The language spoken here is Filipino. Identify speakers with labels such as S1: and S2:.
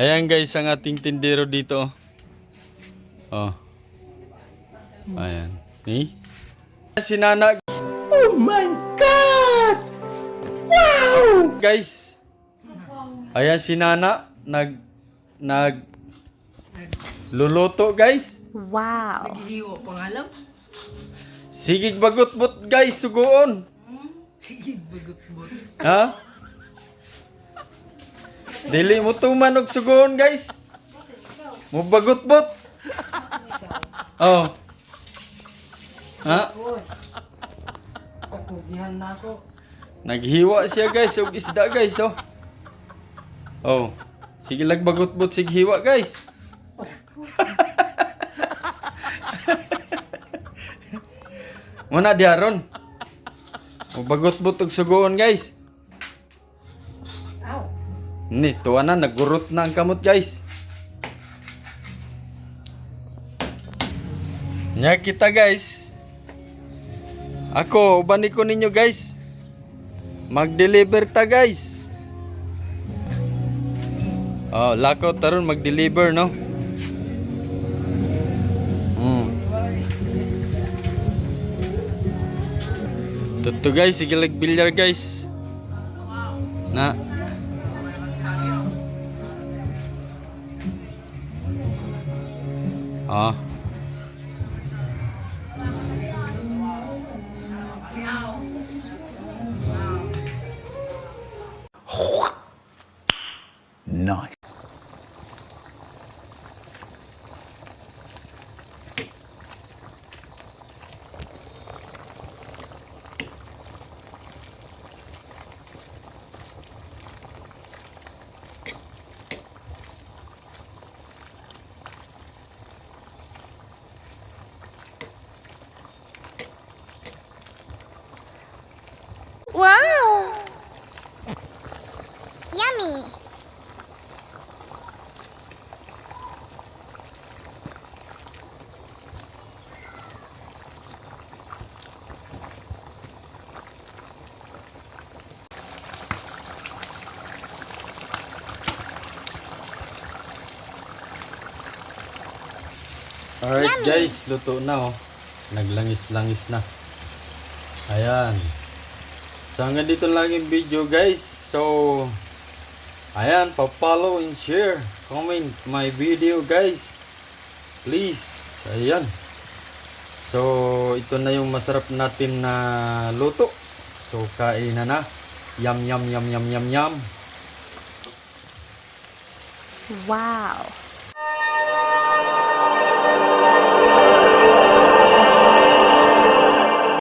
S1: Ayan guys, ang ating tindero dito. Oh. Ayan. Eh? Si Nana. Oh my God! Wow! Guys. Ayan si Nana. Luluto guys.
S2: Wow.
S3: Naghihiwa pangalam?
S1: Sigig bagot-bot guys, sugoon.
S3: Sige, bagot-bot.
S1: Ha? Dili mo tuman og sugoon guys. Mo bagot-bot. Oh. Ha?
S3: Kakugihan na ako.
S1: Naghiwa siya guys og isda guys oh. Oh. Sige lag bagot-bot sig hiwa guys. Muna diaron. Mo bagot-bot og sugoon guys.
S3: Ow.
S1: Ni, tuwa na, nagurot na ang kamot guys. Nya kita guys. Ako, ubani ko ninyo guys. Mag-deliver ta guys. Oh, lako taron mag-deliver no. Tuto guys, sige lag-bilyar guys. Na. Ah.
S4: Nice.
S2: Wow. Yummy.
S1: Alright
S2: Yummy.
S1: guys, luto na oh. Naglangis-langis na. Ayan. So hanggang dito lang yung video guys. So, ayan, pa-follow and share. Comment my video guys. Please. Ayan. So, ito na yung masarap natin na luto. So, kain na. Yum, yum, yum, yum, yum, yum.
S2: Wow.